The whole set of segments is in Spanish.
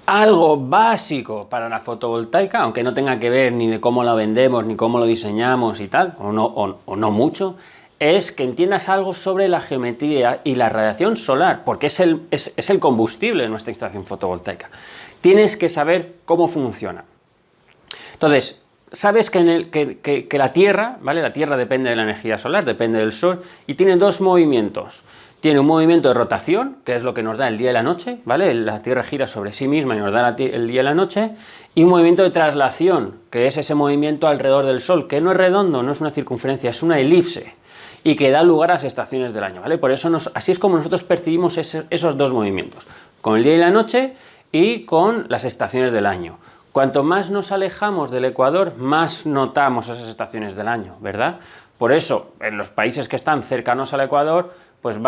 Algo básico para la fotovoltaica, aunque no tenga que ver ni de cómo la vendemos, ni cómo lo diseñamos y tal, o no mucho, es que entiendas algo sobre la geometría y la radiación solar, porque es el combustible de nuestra instalación fotovoltaica. Tienes que saber cómo funciona. Entonces, sabes que la Tierra, ¿vale? La Tierra depende de la energía solar, depende del Sol, y tiene dos movimientos. Tiene un movimiento de rotación, que es lo que nos da el día y la noche, ¿vale? La Tierra gira sobre sí misma y nos da el día y la noche, y un movimiento de traslación, que es ese movimiento alrededor del Sol, que no es redondo, no es una circunferencia, es una elipse, y que da lugar a las estaciones del año, ¿vale? Por eso así es como nosotros percibimos esos dos movimientos, con el día y la noche y con las estaciones del año. Cuanto más nos alejamos del ecuador, más notamos esas estaciones del año, ¿verdad? Por eso, en los países que están cercanos al ecuador, pues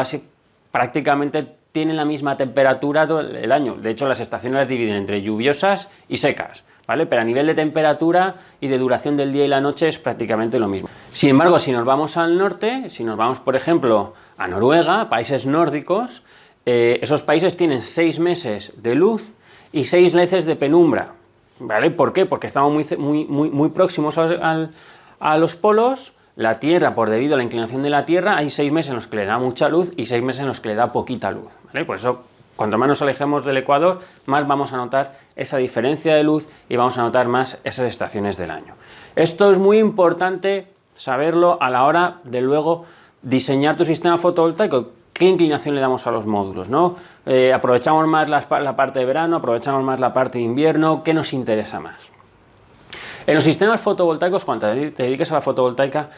prácticamente tienen la misma temperatura todo el año. De hecho, las estaciones las dividen entre lluviosas y secas, ¿vale? Pero a nivel de temperatura y de duración del día y la noche es prácticamente lo mismo. Sin embargo, si nos vamos al norte, si nos vamos, por ejemplo, a Noruega, países nórdicos, esos países tienen 6 meses de luz y 6 meses de penumbra, ¿vale? ¿Por qué? Porque estamos muy próximos a los polos. La Tierra, debido a la inclinación de la Tierra, hay 6 meses en los que le da mucha luz y 6 meses en los que le da poquita luz, ¿vale? Por eso, cuanto más nos alejemos del ecuador, más vamos a notar esa diferencia de luz y vamos a notar más esas estaciones del año. Esto es muy importante saberlo a la hora de luego diseñar tu sistema fotovoltaico. ¿Qué inclinación le damos a los módulos, ¿no? ¿Aprovechamos más la parte de verano? ¿Aprovechamos más la parte de invierno? ¿Qué nos interesa más? En los sistemas fotovoltaicos, cuando te dediques a la fotovoltaica,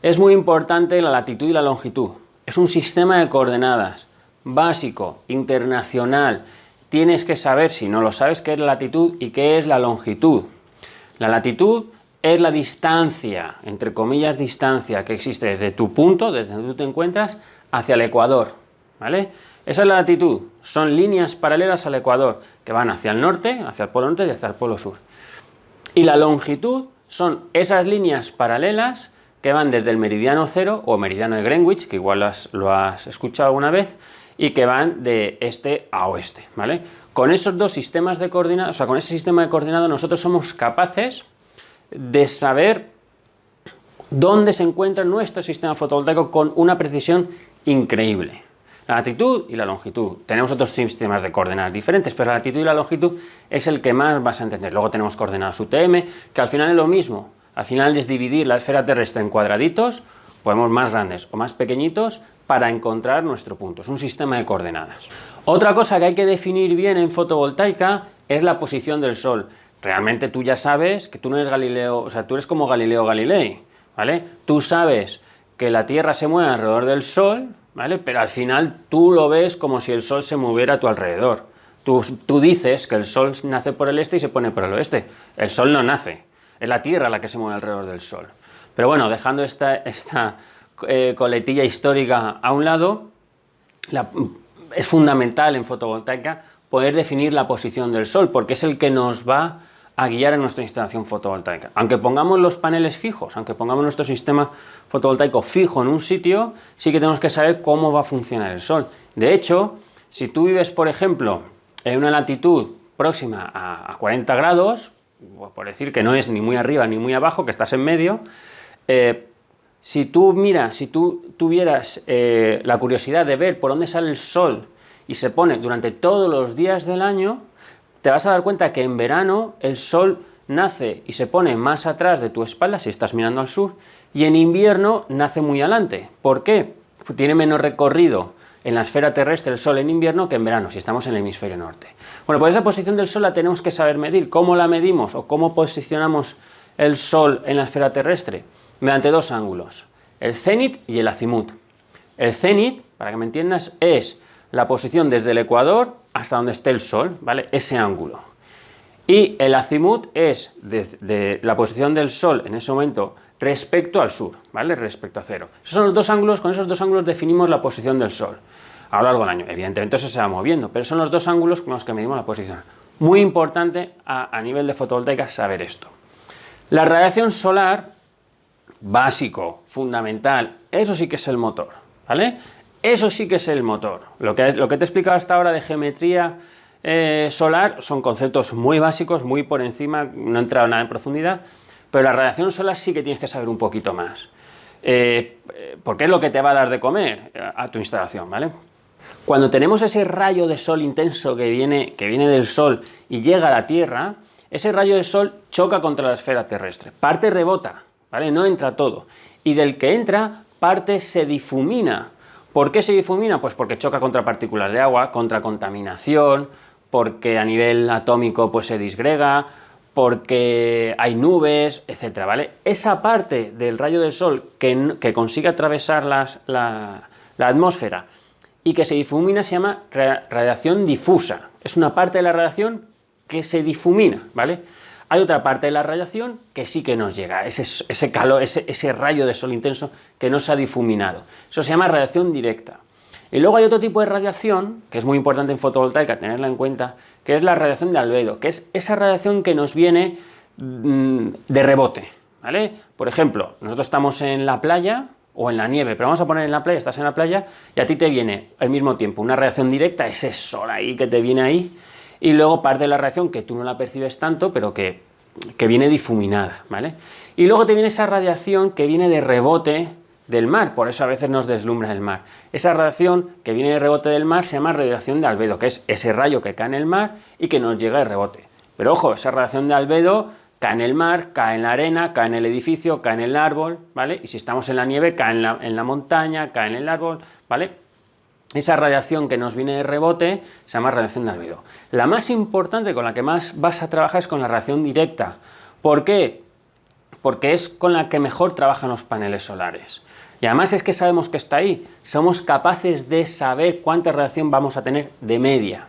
es muy importante la latitud y la longitud. Es un sistema de coordenadas básico, internacional. Tienes que saber, si no lo sabes, qué es la latitud y qué es la longitud. La latitud es la distancia, entre comillas distancia, que existe desde tu punto, desde donde tú te encuentras, hacia el ecuador, ¿vale? Esa es la latitud. Son líneas paralelas al ecuador, que van hacia el norte, hacia el polo norte y hacia el polo sur. Y la longitud son esas líneas paralelas que van desde el meridiano cero o meridiano de Greenwich, que igual lo has escuchado alguna vez, y que van de este a oeste, ¿vale? Con esos dos sistemas de coordenadas, o sea, con ese sistema de coordenadas nosotros somos capaces de saber dónde se encuentra nuestro sistema fotovoltaico con una precisión increíble. La latitud y la longitud. Tenemos otros sistemas de coordenadas diferentes, pero la latitud y la longitud es el que más vas a entender. Luego tenemos coordenadas UTM, que al final es lo mismo. Al final es dividir la esfera terrestre en cuadraditos, podemos más grandes o más pequeñitos, para encontrar nuestro punto. Es un sistema de coordenadas. Otra cosa que hay que definir bien en fotovoltaica es la posición del Sol. Realmente tú ya sabes que tú no eres Galileo, o sea, tú eres como Galileo Galilei, ¿vale? Tú sabes que la Tierra se mueve alrededor del Sol, ¿vale? Pero al final tú lo ves como si el Sol se moviera a tu alrededor. Tú dices que el Sol nace por el este y se pone por el oeste. El Sol no nace, es la Tierra la que se mueve alrededor del Sol. Pero bueno, dejando esta coletilla histórica a un lado, es fundamental en fotovoltaica poder definir la posición del Sol, porque es el que nos va a guiar en nuestra instalación fotovoltaica. Aunque pongamos los paneles fijos, aunque pongamos nuestro sistema fotovoltaico fijo en un sitio, sí que tenemos que saber cómo va a funcionar el Sol. De hecho, si tú vives, por ejemplo, en una latitud próxima a 40 grados, por decir que no es ni muy arriba ni muy abajo, que estás en medio, si tú tuvieras la curiosidad de ver por dónde sale el Sol y se pone durante todos los días del año, te vas a dar cuenta que en verano el Sol nace y se pone más atrás de tu espalda si estás mirando al sur, y en invierno nace muy adelante. ¿Por qué? Pues tiene menos recorrido en la esfera terrestre el Sol en invierno que en verano, si estamos en el hemisferio norte. Bueno, pues esa posición del Sol la tenemos que saber medir. ¿Cómo la medimos o cómo posicionamos el Sol en la esfera terrestre? Mediante dos ángulos, el cenit y el azimut. El cenit, para que me entiendas, es la posición desde el ecuador hasta donde esté el Sol, ¿vale? Ese ángulo. Y el azimut es de la posición del Sol en ese momento respecto al sur, ¿vale? Respecto a cero. Esos son los dos ángulos, con esos dos ángulos definimos la posición del Sol a lo largo del año. Evidentemente eso se va moviendo, pero son los dos ángulos con los que medimos la posición. Muy importante a nivel de fotovoltaica saber esto. La radiación solar, básico, fundamental, eso sí que es el motor, ¿vale? Eso sí que es el motor. Lo que te he explicado hasta ahora de geometría solar son conceptos muy básicos, muy por encima, no he entrado nada en profundidad, pero la radiación solar sí que tienes que saber un poquito más. Porque es lo que te va a dar de comer a tu instalación, ¿vale? Cuando tenemos ese rayo de sol intenso que viene del sol y llega a la Tierra, ese rayo de sol choca contra la esfera terrestre, parte rebota, ¿vale? No entra todo, y del que entra, parte se difumina. ¿Por qué se difumina? Pues porque choca contra partículas de agua, contra contaminación, porque a nivel atómico pues se disgrega, porque hay nubes, etcétera, ¿vale? Esa parte del rayo del sol que consigue atravesar la atmósfera y que se difumina se llama radiación difusa. Es una parte de la radiación que se difumina, ¿vale? Hay otra parte de la radiación que sí que nos llega, ese calor, ese rayo de sol intenso que no se ha difuminado. Eso se llama radiación directa. Y luego hay otro tipo de radiación, que es muy importante en fotovoltaica tenerla en cuenta, que es la radiación de albedo, que es esa radiación que nos viene de rebote, ¿vale? Por ejemplo, nosotros estamos en la playa o en la nieve, pero vamos a poner en la playa, estás en la playa y a ti te viene al mismo tiempo una radiación directa, ese sol ahí que te viene ahí, y luego parte de la radiación que tú no la percibes tanto, pero que viene difuminada, ¿vale? Y luego te viene esa radiación que viene de rebote del mar, por eso a veces nos deslumbra el mar. Esa radiación que viene de rebote del mar se llama radiación de albedo, que es ese rayo que cae en el mar y que nos llega de rebote. Pero ojo, esa radiación de albedo cae en el mar, cae en la arena, cae en el edificio, cae en el árbol, ¿vale? Y si estamos en la nieve, cae en la montaña, cae en el árbol, ¿vale? Esa radiación que nos viene de rebote se llama radiación de albedo. La más importante, con la que más vas a trabajar, es con la radiación directa. ¿Por qué? Porque es con la que mejor trabajan los paneles solares. Y además es que sabemos que está ahí. Somos capaces de saber cuánta radiación vamos a tener de media.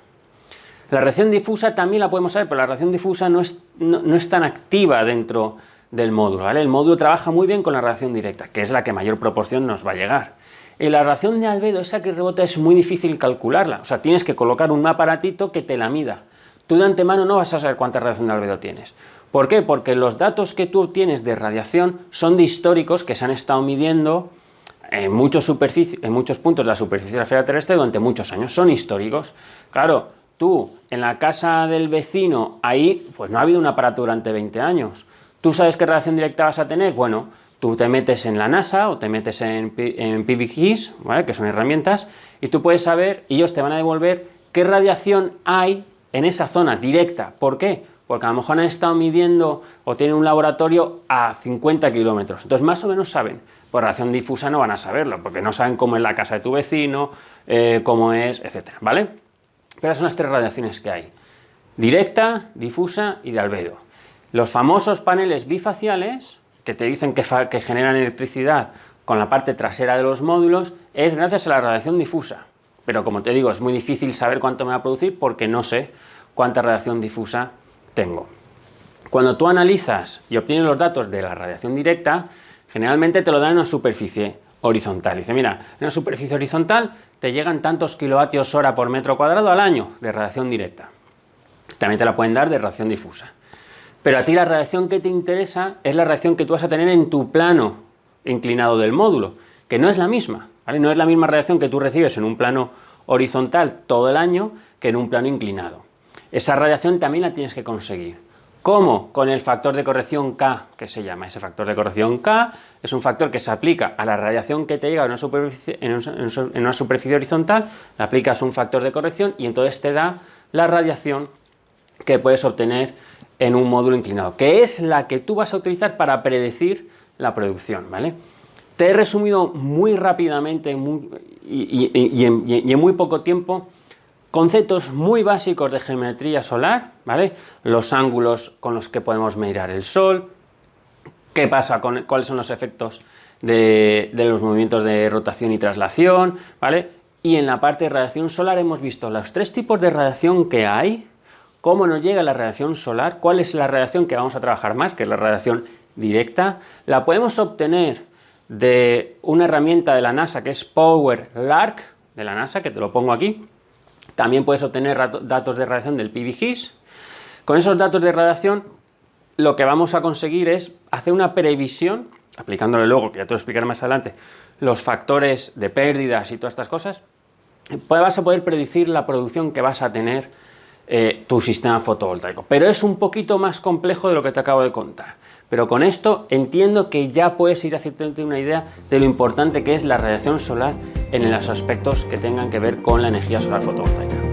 La radiación difusa también la podemos saber, pero la radiación difusa no es tan activa dentro del módulo, ¿vale? El módulo trabaja muy bien con la radiación directa, que es la que mayor proporción nos va a llegar. Y la radiación de albedo, esa que rebota, es muy difícil calcularla. O sea, tienes que colocar un aparatito que te la mida. Tú de antemano no vas a saber cuánta radiación de albedo tienes. ¿Por qué? Porque los datos que tú obtienes de radiación son de históricos que se han estado midiendo en muchos puntos de la superficie de la esfera terrestre durante muchos años. Son históricos. Claro, tú en la casa del vecino, ahí pues no ha habido un aparato durante 20 años. ¿Tú sabes qué radiación directa vas a tener? Bueno, tú te metes en la NASA o te metes en PBGIS, ¿vale? Que son herramientas, y tú puedes saber, y ellos te van a devolver qué radiación hay en esa zona directa. ¿Por qué? Porque a lo mejor han estado midiendo o tienen un laboratorio a 50 kilómetros. Entonces más o menos saben. Por radiación difusa no van a saberlo, porque no saben cómo es la casa de tu vecino, cómo es, etcétera, ¿vale? Pero son las tres radiaciones que hay: directa, difusa y de albedo. Los famosos paneles bifaciales, que te dicen que generan electricidad con la parte trasera de los módulos, es gracias a la radiación difusa. Pero como te digo, es muy difícil saber cuánto me va a producir porque no sé cuánta radiación difusa tengo. Cuando tú analizas y obtienes los datos de la radiación directa, generalmente te lo dan en una superficie horizontal. Dice, mira, en una superficie horizontal te llegan tantos kilovatios hora por metro cuadrado al año de radiación directa. También te la pueden dar de radiación difusa. Pero a ti la radiación que te interesa es la radiación que tú vas a tener en tu plano inclinado del módulo, que no es la misma, ¿vale? No es la misma radiación que tú recibes en un plano horizontal todo el año que en un plano inclinado. Esa radiación también la tienes que conseguir. ¿Cómo? Con el factor de corrección K, que se llama. Ese factor de corrección K es un factor que se aplica a la radiación que te llega en una superficie horizontal, le aplicas un factor de corrección y entonces te da la radiación que puedes obtener en un módulo inclinado, que es la que tú vas a utilizar para predecir la producción, ¿vale? Te he resumido muy rápidamente y en muy poco tiempo conceptos muy básicos de geometría solar, ¿vale? Los ángulos con los que podemos mirar el sol, qué pasa cuáles son los efectos de los movimientos de rotación y traslación, ¿vale? Y en la parte de radiación solar hemos visto los tres tipos de radiación que hay, cómo nos llega la radiación solar, cuál es la radiación que vamos a trabajar más, que es la radiación directa. La podemos obtener de una herramienta de la NASA que es PowerLark, de la NASA, que te lo pongo aquí. También puedes obtener datos de radiación del PBGIS. Con esos datos de radiación lo que vamos a conseguir es hacer una previsión, aplicándole luego, que ya te lo explicaré más adelante, los factores de pérdidas y todas estas cosas. Vas a poder predecir la producción que vas a tener tu sistema fotovoltaico. Pero es un poquito más complejo de lo que te acabo de contar. Pero con esto entiendo que ya puedes ir haciéndote una idea de lo importante que es la radiación solar en los aspectos que tengan que ver con la energía solar fotovoltaica.